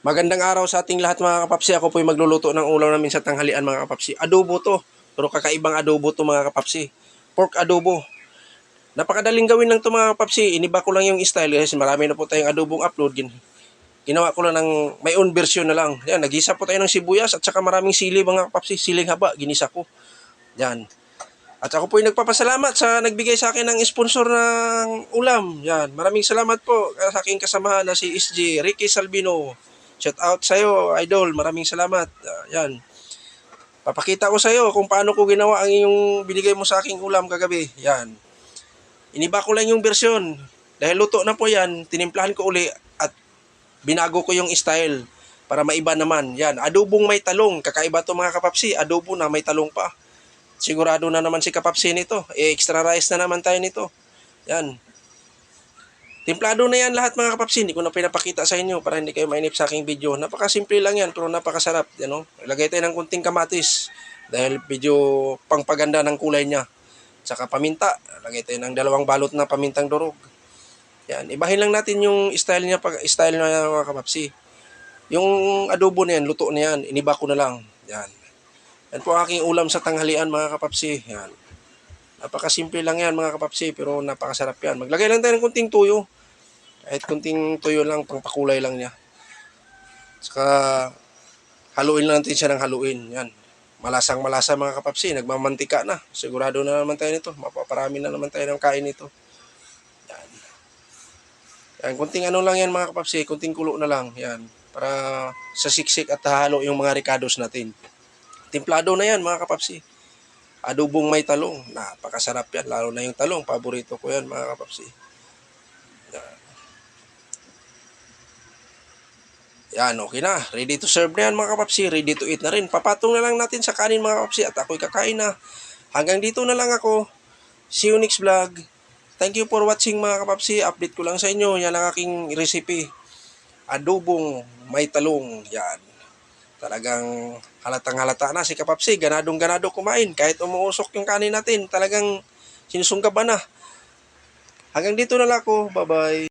Magandang araw sa ating lahat mga kapapsi. Ako po'y magluluto ng ulam namin sa tanghalian mga kapapsi. Adobo to. Pero kakaibang adobo to mga kapapsi. Pork adobo. Napakadaling gawin lang to mga kapapsi. Iniba ko lang yung style kasi marami na po tayong adobong upload. Ginawa ko lang ng may own version na lang. Yan, nagisa po tayo ng sibuyas at saka maraming sili mga kapapsi. Siling haba, ginisa ko. Yan. At ako po'y nagpapasalamat sa nagbigay sa akin ng sponsor ng ulam. Yan. Maraming salamat po sa aking kasamahan na si SG Ricky Salvino. Shout out sa'yo, idol. Maraming salamat. Yan. Papakita ko sa'yo kung paano ko ginawa ang iyong binigay mo sa aking ulam kagabi. Yan. Iniba ko lang yung version. Dahil luto na po yan, tinimplahan ko uli at binago ko yung style para maiba naman. Yan. Adobong may talong. Kakaiba to mga kapapsi. Adobo na may talong pa. Sigurado na naman si kapapsi nito. Extra rice na naman tayo nito. Yan. Timplado na yan lahat mga kapapsi. Hindi ko na pinapakita sa inyo para hindi kayo mainip sa aking video. Napakasimple lang yan pero napakasarap. Yan, no? Ilagay tayo ng kunting kamatis dahil medyo pangpaganda ng kulay niya. Saka paminta. Ilagay tayo ng 2 balot na pamintang durog. Yan. Ibahin lang natin yung style niya mga kapapsi. Yung adobo na yan, luto na yan. Iniba ko na lang. Yan. Yan po aking ulam sa tanghalian mga kapapsi. Yan. Napakasimple lang yan mga kapapsi pero napakasarap yan. Maglagay lang tayo ng kunting tuyo. Kahit kunting tuyo lang, pangpakulay lang niya. Saka haluin lang natin siya ng haluin. Yan. Malasang malasa mga kapapsi. Nagmamantika na. Sigurado na naman tayo nito. Mapaparami na naman tayo ng kain nito. Yan. Yan. Kunting ano lang yan mga kapapsi. Kunting kulo na lang. Yan. Para sa siksik at halo yung mga ricados natin. Timplado na yan mga kapapsi. Adobong may talong. Napakasarap yan. Lalo na yung talong. Paborito ko yan mga kapapsi. Yan, okay na. Ready to serve na yan mga kapapsi. Ready to eat na rin. Papatong na lang natin sa kanin mga kapapsi at ako'y kakain na. Hanggang dito na lang ako. See you next vlog. Thank you for watching mga kapapsi. Update ko lang sa inyo. Yan ang aking recipe. Adobong may talong. Yan. Talagang halatang halata na si kapapsi. Ganadong ganado kumain. Kahit umuusok yung kanin natin. Talagang sinusunggaban na. Hanggang dito na lang ako. Bye-bye.